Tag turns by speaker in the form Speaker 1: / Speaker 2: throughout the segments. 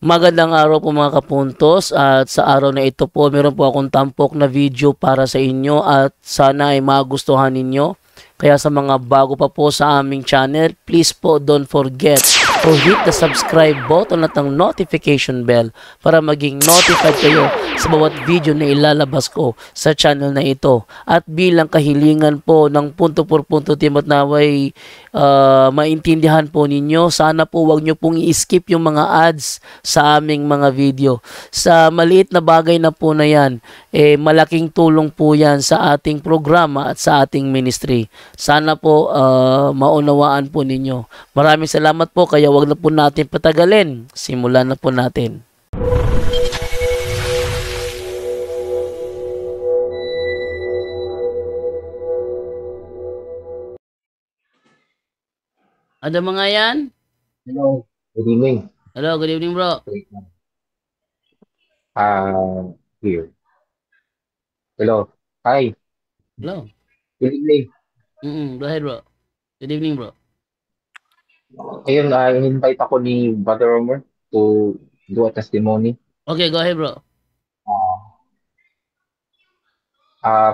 Speaker 1: Magandang araw po mga kapuntos, at sa araw na ito po meron po akong tampok na video para sa inyo at sana ay magustuhan ninyo. Kaya sa mga bago pa po sa aming channel, please po don't forget to hit the subscribe button at ang notification bell para maging notified kayo sa bawat video na ilalabas ko sa channel na ito. At bilang kahilingan po ng punto por punto team at naway maintindihan po ninyo, sana po wag nyo pong i-skip yung mga ads sa aming mga video. Sa maliit na bagay na po na yan, malaking tulong po yan sa ating programa at sa ating ministry. Sana po maunawaan po ninyo. Maraming salamat po, kaya wag na po natin patagalin. Simulan na po natin. Ada mga yan?
Speaker 2: Hello, good evening.
Speaker 1: Hello, good evening bro.
Speaker 2: Wait lang. Here. Hello. Hi,
Speaker 1: Hello.
Speaker 2: good evening.
Speaker 1: Go ahead bro. Good evening bro.
Speaker 2: Ayun, in-invite ako ni Brother Romer to do a testimony.
Speaker 1: Okay, go ahead bro.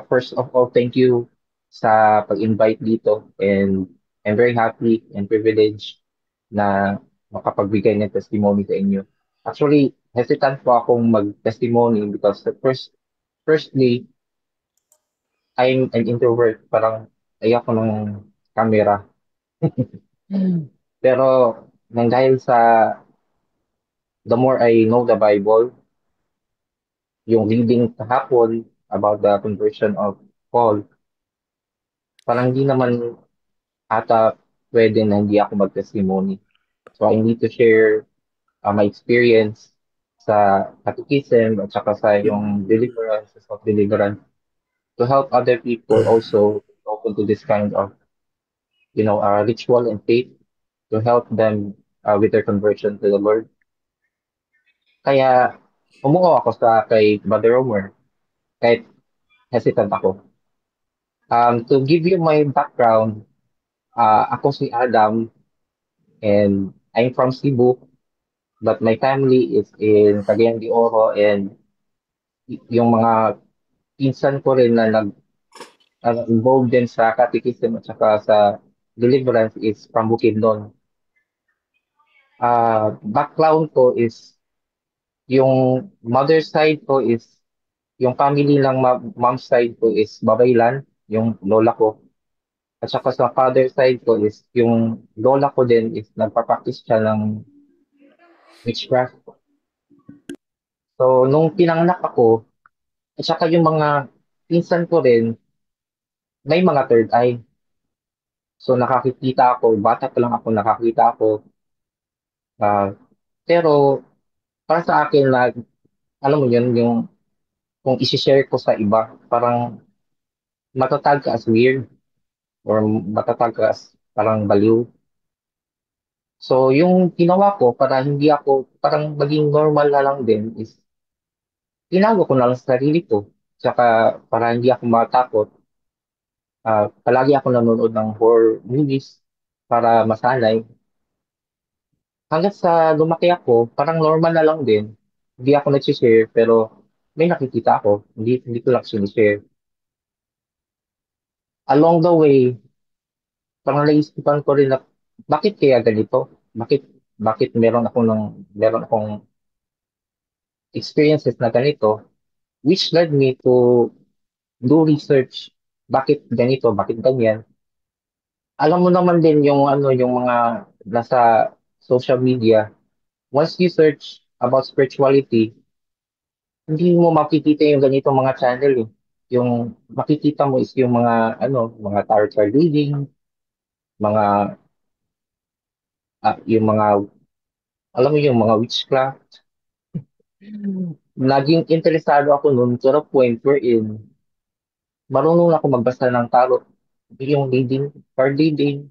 Speaker 2: First of all, thank you sa pag-invite dito, and I'm very happy and privileged na makapagbigay ng testimony sa inyo. Actually, hesitant po akong mag-testimony because firstly, I'm an introvert. Parang ayoko ng camera. Pero nang dahil sa the more I know the Bible, yung reading kahapon about the conversion of Paul, parang hindi naman ata pwede na hindi ako mag-testimony. So I need to share my experience sa catechism at saka sa yung deliverance, of deliverance to help other people also open to this kind of, ritual and faith to help them with their conversion to the Lord. Kaya umuo ako sa kay Brother Romer kahit hesitant ako. To give you my background, ako si Adam and I'm from Cebu, but my family is in Cagayan de Oro, and yung mga pinsan ko rin na involved din sa catechism at saka sa deliverance is from Bukidnon. Background ko is yung mother side ko is yung family ng mom side ko is Babaylan, yung lola ko. At saka sa father side ko is yung lola ko din is nagpa-practice siya ng witchcraft. So, nung pinanganak ako, at saka yung mga pinsan ko rin, may mga third eye. So, nakakikita ako, bata pa lang ako, nakakita ako. ah, pero, para sa akin, alam mo yun, yung kung isi-share ko sa iba, parang matatag ka as weird or matatag ka as parang baliw. So, yung ginawa ko para hindi ako, parang maging normal na lang din is, tinago ko na lang sa sarili ko. Tsaka, para hindi ako matakot, palagi ako nanonood ng horror movies para masanay. Hanggang sa lumaki ako, parang normal na lang din. Hindi ako nag-share, pero may nakikita ako. Hindi ko lang sinishare. Along the way, parang naisipan ko rin na, bakit kaya ganito? Bakit, bakit meron akong experiences na ganito, which led me to do research. Bakit ganito? Bakit ganyan? Alam mo naman din yung yung mga nasa social media. Once you search about spirituality, hindi mo makikita yung ganitong mga channel eh. Yung makikita mo is yung mga tarot card reading, mga yung mga alam mo yung mga witchcraft. Naging interesado ako noon to the point wherein marunong na ako magbasa ng tarot, yung reading, card reading,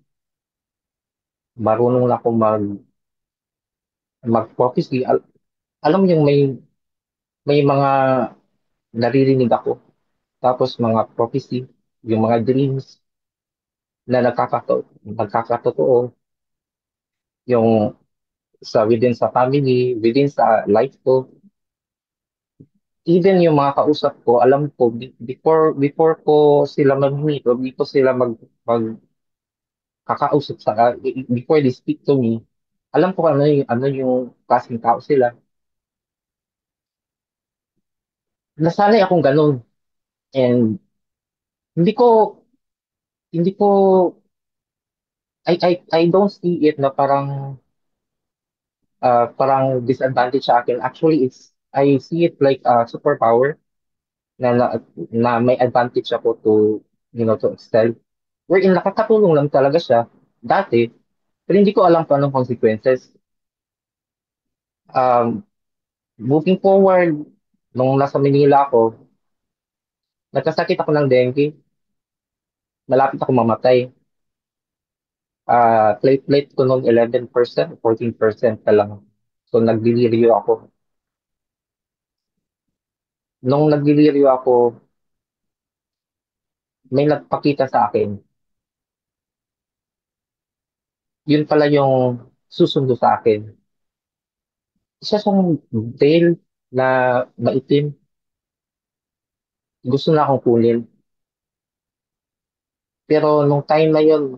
Speaker 2: marunong na ako mag-prophecy. Alam mo yung may mga naririnig ako, tapos mga prophecy, yung mga dreams na nagkakatotoo, yung within sa family, within sa life ko. Even yung mga kausap ko, alam ko, before ko sila mag-meet o before sila magkakausap before they speak to me, alam ko ano yung klaseng tao sila. Nasanay akong ganun. And hindi ko, hindi ko, I don't see it na parang disadvantage sa akin. Actually, I see it like a superpower na, na, na may advantage ako to excel. Wherein nakakatulong lang talaga siya dati, pero hindi ko alam kung anong consequences. Um, Moving forward, nung nasa Manila ako, nagkasakit ako ng dengue, malapit ako mamatay. Platelet ko noon 11%, 14% na lang. So nagdeliryo ako. Nung nagdeliryo ako, may nagpakita sa akin. Yun pala yung susundo sa akin. Isa siyang veil na maitim. Gusto na akong kunin. Pero nung time na yun,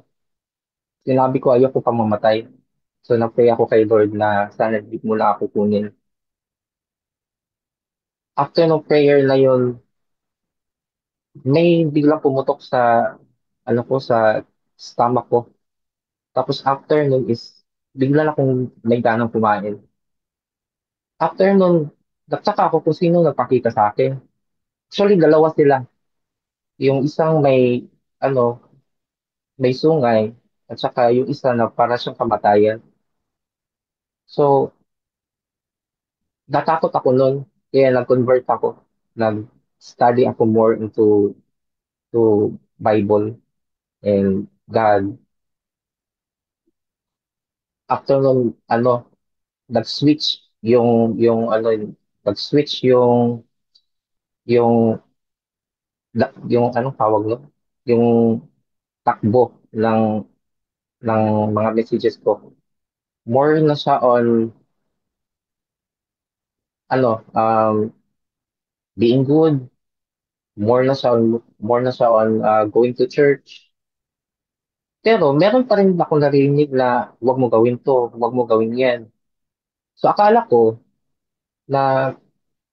Speaker 2: sinabi ko ayoko pa mamatay. So nag-pray ako kay Lord na sana di mo na ako kunin. After ng prayer na yun, may biglang pumutok sa ano ko sa stomach ko. Tapos after nun is bigla na akong may ganang kumain. After nun, nagtaka ako kung sino nagpakita sa akin. Actually, dalawa sila. Yung isang ano, may sungay at saka yung isa na para siyang kamatayan. So, natakot ako nun. Kaya nag-convert ako. Nag-study ako more to Bible and God. After nun, ano, nag-switch yung ano, nag-switch yung yung anong tawag no? Yung takbo ng mga messages ko. More na siya on being good, more na siya on going to church. Pero meron pa rin ako narinig na wag mo gawin to, wag mo gawin yan. So akala ko na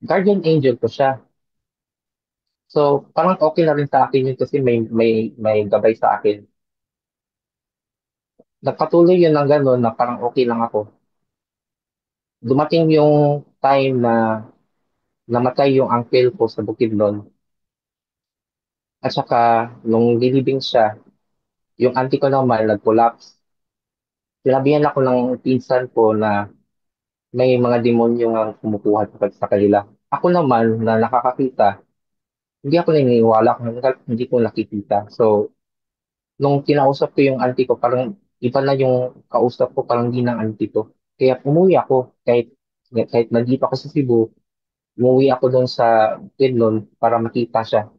Speaker 2: guardian angel ko siya. So parang okay na rin sa akin yun kasi may gabay sa akin. Nagpatuloy yun ng gano'n na parang okay lang ako. Dumating yung time na namatay yung uncle ko sa Bukidnon. At saka, nung nilibing siya, yung auntie ko naman nag-collapse. Sinabihan ako ng pinsan ko na may mga demonyo nga kumukuha sa kanila. Ako naman na nakakakita, hindi ako naniniwala hanggang hindi ko nakikita. So, nung kinausap ko yung auntie ko, parang iba na yung kausap ko, parang di ng auntie ko. Kaya umuwi ako, kahit nandito ako sa Cebu, umuwi ako doon sa Quezon para makita siya.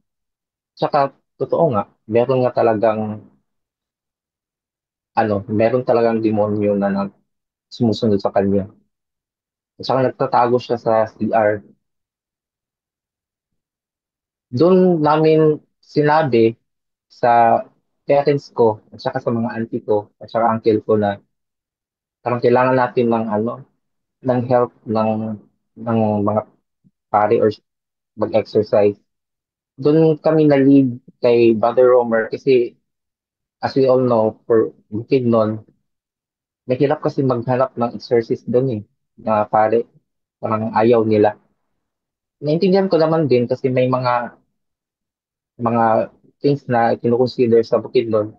Speaker 2: Tsaka, totoo nga, meron talagang demonyo na sumusunod sa kanya. At saka nagtatago siya sa CR. Doon namin sinabi sa parents ko at saka sa mga auntie ko at saka uncle ko na parang kailangan natin ng help ng mga pare or mag-exercise. Doon kami na-lead kay Brother Romer kasi as we all know, for Bukidnon, mahirap kasi maghanap ng exercise doon na pare. Parang ayaw nila. Naintindihan ko naman din kasi may mga things na kinukonsider sa Bukidnon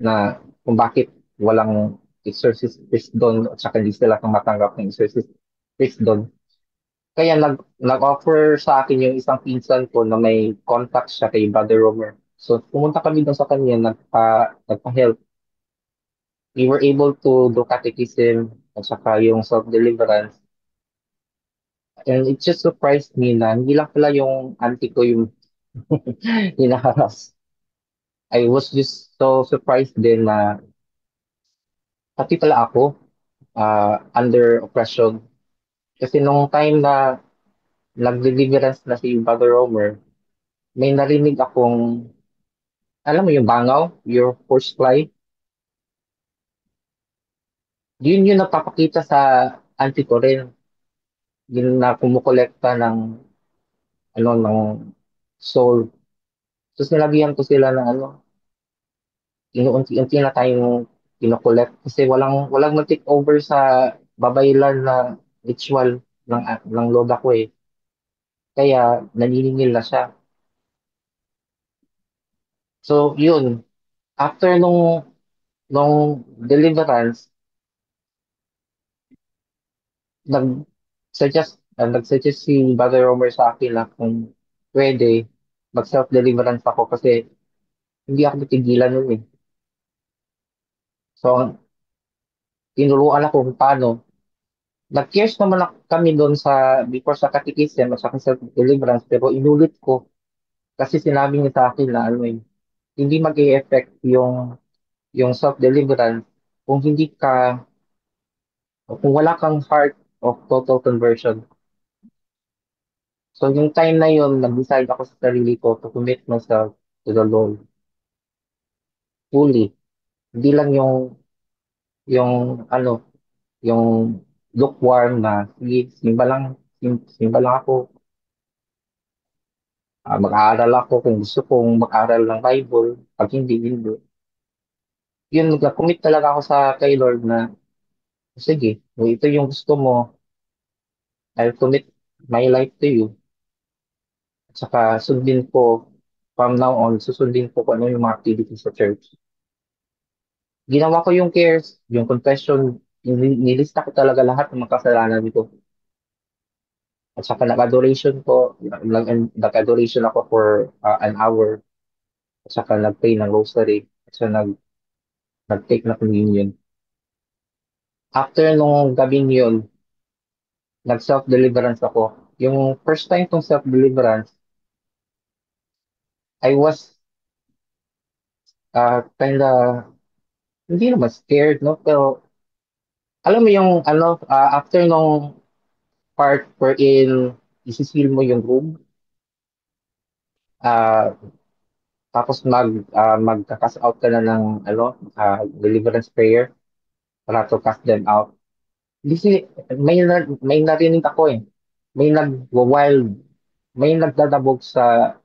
Speaker 2: na kung bakit walang exorcist priest doon at saka hindi sila matanggap ng exorcist priest doon. Kaya nag-offer sa akin yung isang pinsan ko na may contact siya kay Brother Romer. So pumunta kami doon sa kanya, nagpa-help. We were able to do catechism at saka yung self-deliverance. And it just surprised me na hindi lang pala yung auntie ko yung hinaharas. I was just so surprised din na pati pala ako. under oppression. Kasi nung time na nag-deliverance na si Brother Romer, may narinig akong, alam mo yung bangaw, your horsefly, yun yung napapakita sa auntie ko rin, yun na kumukolekta ng, ano, ng soul. So sinabihan ko sila na ano, inuunti-unti na tayong kinokolekt kasi walang mag-take over sa babaylan na ritual ng lola ko eh. Kaya naniningil na siya. So yun, after nung deliverance, nag-suggest si Brother Romer sa akin na kung pwede mag-self-deliverance ako kasi hindi ako tigilan nun eh. So, tinuruan ako kung paano. Nag-cares naman kami doon before sa catechism at sa self-deliverance pero inulit ko kasi sinabi niya sa akin na ano eh, hindi mag-e-effect yung self-deliverance kung hindi ka, kung wala kang heart of total conversion. So, yung time na yun, nag-decide ako sa sarili ko to commit myself to the Lord fully. Hindi lang yung ano, yung lukewarm na, sige, simba lang ako, mag-aaral ako kung gusto kong mag-aral ng Bible, pag hindi, hindi. Yun, nag-commit talaga ako sa kay Lord na, sige, kung ito yung gusto mo, I'll commit my life to you. At saka sundin ko, from now on, susundin ko kung ano yung mga activities sa church. Ginawa ko yung cares, yung confession, nilista ko talaga lahat ng mga kasalanan ko. At saka nag-adoration ko, nag-adoration ako for an hour. At saka nag-pray ng rosary. At saka nag-take na communion. After nung gabing yun, nag-self-deliverance ako. Yung first time kong self-deliverance, I was kinda, hindi naman scared, no? Pero alam mo yung, ano, after nung part wherein isisil mo yung room, ah, tapos magka-cast out ka na ng, ano, deliverance prayer para to cast them out. Hindi si, may narinig ako eh. May nag-wild, may nagdadabog sa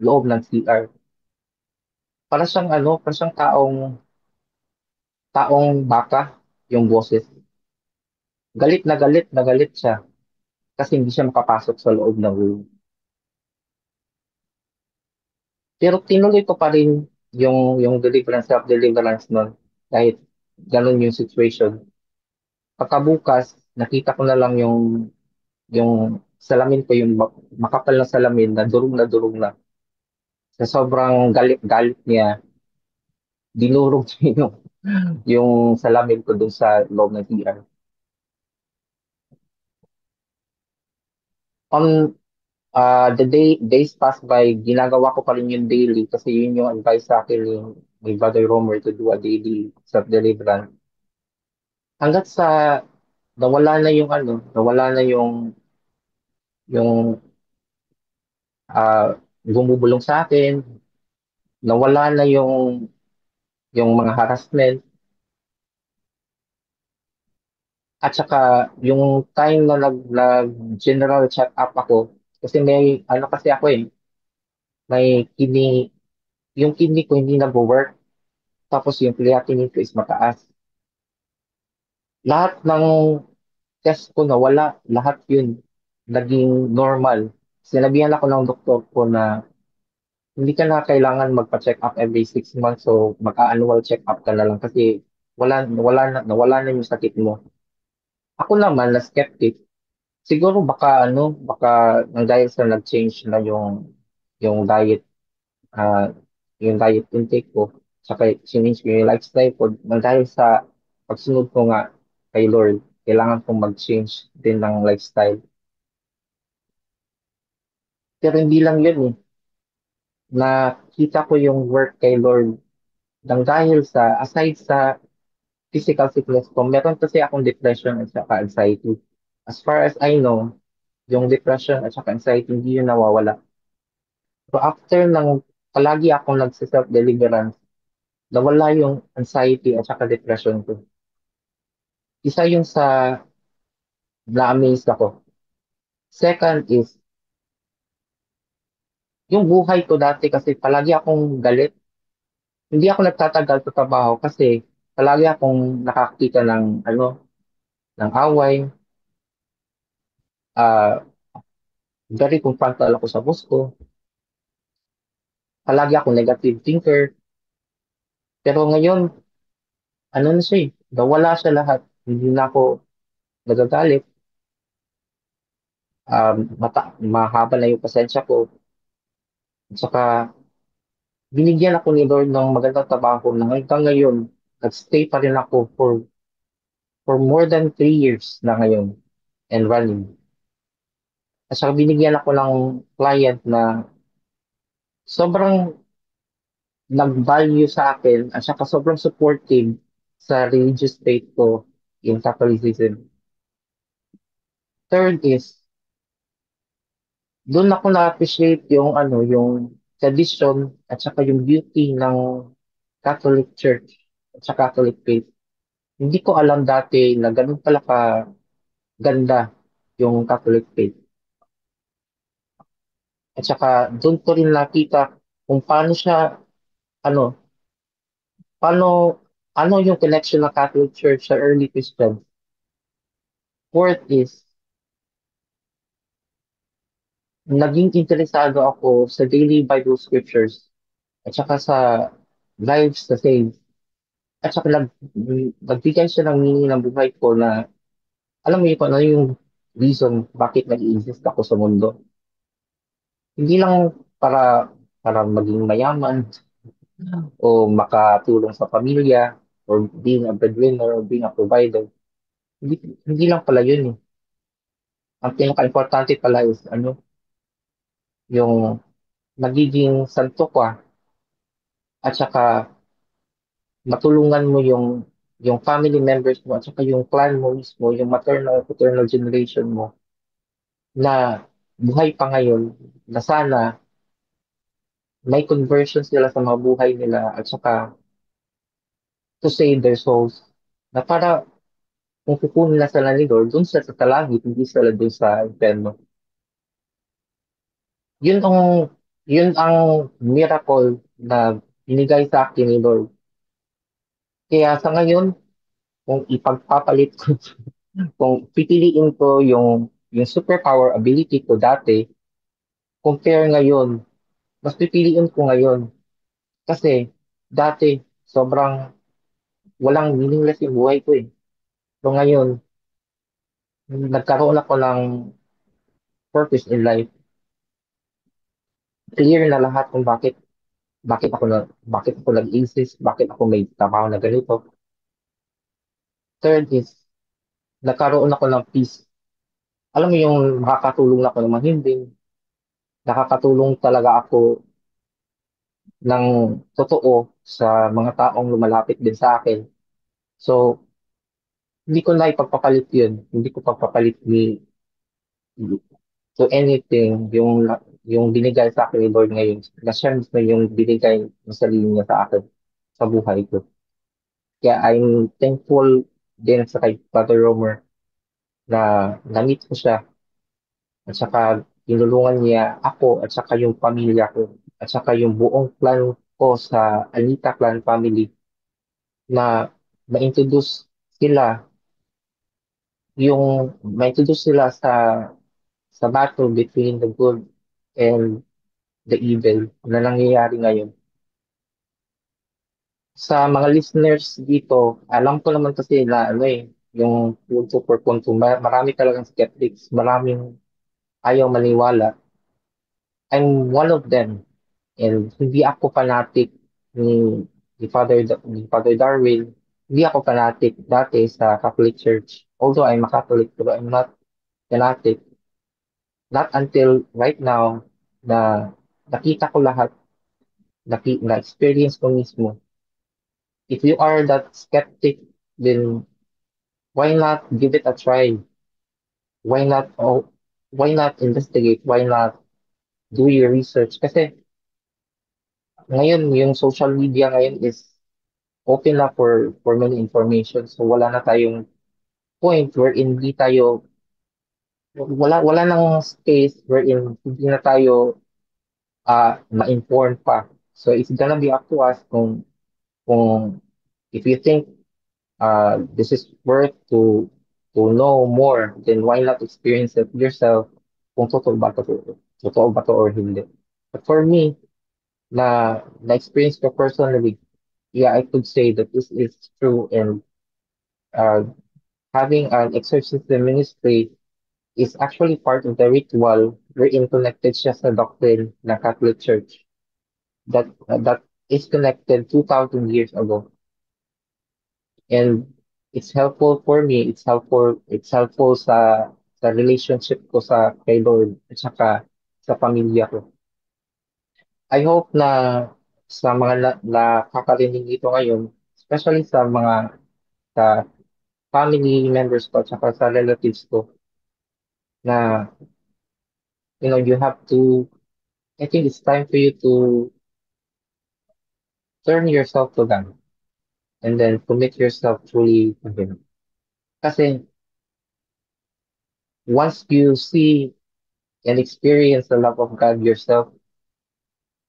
Speaker 2: loob ng CR. Para siyang ano, para siyang taong baka yung boses. Galit na galit siya kasi hindi siya makapasok sa loob ng room. Pero tinuloy ko pa rin yung deliverance, self-deliverance nun kahit ganun yung situation. Pagkabukas, nakita ko na lang yung salamin ko, yung makapal na salamin na durog na. Sa sobrang galit niya, dinurog niya yung salamin ko dun sa loob ng CR. On the days pass by, ginagawa ko pa rin yung daily kasi yun yung advice sa akin ni Brother Romer to do a daily self-deliverance. Hanggat sa nawala na yung ano, nawala na yung bumubulong sa akin, nawala na yung mga harassment, at saka yung time na general check up ako, kasi may ano kasi ako eh, may yung kidney ko hindi nag-work, tapos yung creatinine ko is mataas. Lahat ng test ko nawala, lahat yun naging normal. Sinabihan ako ng doktor ko na hindi ka na kailangan magpa-check up every 6 months, so magka-annual check up ka na lang kasi nawala na yung sakit mo. Ako naman na skeptic, siguro baka nang dahil sa nag-change na yung ah, yung diet intake ko, saka change ko yung lifestyle ko, nang dahil sa pagsunod ko nga kay Lord, kailangan kong mag-change din ng lifestyle. Pero hindi lang yun eh, nakita ko yung work kay Lord nang dahil sa, aside sa physical sickness ko, meron kasi akong depression at saka anxiety. As far as I know, yung depression at saka anxiety, hindi yun nawawala. So after ng palagi akong nagsiself-deliverance, nawala yung anxiety at saka depression ko. Isa yung sa na-amaze ako. Second is, yung buhay ko dati kasi palagi akong galit. Hindi ako nagtatagal sa trabaho kasi palagi akong nakakita ng ano, ng away. ah Very confrontal ako sa boss ko. Palagi akong negative thinker. Pero ngayon, ano na siya eh, nawala siya lahat. Hindi na ako nagagalit. Mahaba na yung pasensya ko. At saka, binigyan ako ni Lord ng magandang trabaho na hanggang ngayon, nag-stay pa rin ako for more than 3 years na ngayon and running. At saka binigyan ako ng client na sobrang nag-value sa akin at saka sobrang supportive sa religious faith ko in Catholicism. Third is, doon ako na-appreciate yung ano, yung tradition at saka yung beauty ng Catholic Church at saka Catholic faith. Hindi ko alam dati na ganun pala ka ganda yung Catholic faith. At saka doon ko rin nakita kung paano siya, ano, paano, ano yung connection ng Catholic Church sa early Christians. Fourth is, naging interesado ako sa daily Bible scriptures at saka sa lives sa saints. At saka nagbigay siya ng meaning ng buhay ko na alam mo yun kung ano yung reason bakit nag-exist ako sa mundo. Hindi lang para maging mayaman o makatulong sa pamilya or being a breadwinner or being a provider. Hindi, hindi lang pala yun eh. Ang pinaka-importante pala is ano, yung nagiging santo ka at saka matulungan mo yung family members mo at saka yung clan mo mismo, yung maternal, paternal generation mo na buhay pa ngayon na sana may conversion sila sa mga buhay nila at saka to save their souls na para kung kukunin na sila ni Lord, dun sila sa talangit, hindi sila dun sa inferno. Yun ang, yun ang miracle na binigay sa akin ni Lord. Kaya sa ngayon, kung ipagpapalit ko, kung pipiliin ko yung superpower ability ko dati, compare ngayon, mas pipiliin ko ngayon. Kasi dati, sobrang walang meaningless yung buhay ko eh. So ngayon, nagkaroon ako ng purpose in life. Clear na lahat kung bakit ako nag-exist, bakit ako may trabaho na ganito. Third is, nagkaroon ako ng peace. Alam mo yung makakatulong na ako ng mahimbing, nakakatulong talaga ako ng totoo sa mga taong lumalapit din sa akin. So, hindi ko na ipagpapalit yun. Hindi ko pagpapalit to anything yung binigay sa akin ni Lord ngayon. Na siya mismo yung binigay ng sarili niya sa akin sa buhay ko. Kaya I'm thankful din sa kay Father Romer na na-meet ko siya at saka tinulungan niya ako at saka yung pamilya ko at saka yung buong clan ko sa Anita clan family na ma-introduce sila ma-introduce sila sa battle between the good and the evil na nangyayari ngayon. Sa mga listeners dito, alam ko naman kasi na ano eh, yung punto per punto, marami talagang skeptics, maraming ayaw maniwala. I'm one of them. And hindi ako fanatic ni Father Darwin. Hindi ako fanatic dati sa Catholic Church. Although I'm a Catholic, pero I'm not fanatic. Not until right now na nakita ko lahat, na-experience ko mismo. If you are that skeptic, then why not give it a try? Why not, oh, why not investigate? Why not do your research? Kasi ngayon, yung social media ngayon is open na for many information. So wala na tayong point wherein hindi tayo, wala nang space wherein hindi na tayo ma-inform pa. So it's gonna be up to us kung if you think this is worth to know more, then why not experience it yourself kung totoo ba to or hindi. But for me, na-experience ko personally, yeah, I could say that this is true and uh, having an exorcism ministry is actually part of the ritual wherein connected siya sa doctrine ng Catholic Church that is connected 2,000 years ago. And it's helpful for me, it's helpful sa relationship ko sa kay Lord at saka sa pamilya ko. I hope na sa mga nakakarinig dito ngayon, especially sa family members ko at saka sa relatives ko, na you have to, I think it's time for you to turn yourself to God and then commit yourself truly to Him. Kasi once you see and experience the love of God yourself,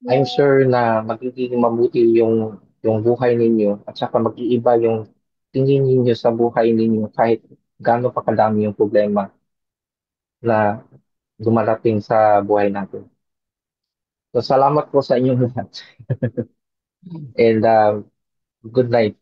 Speaker 2: I'm sure na magiging mabuti yung buhay ninyo at saka mag-iiba yung tingin ninyo sa buhay ninyo kahit gaano pa kadami yung problema na dumarating sa buhay natin. So salamat po sa inyong lahat and good night.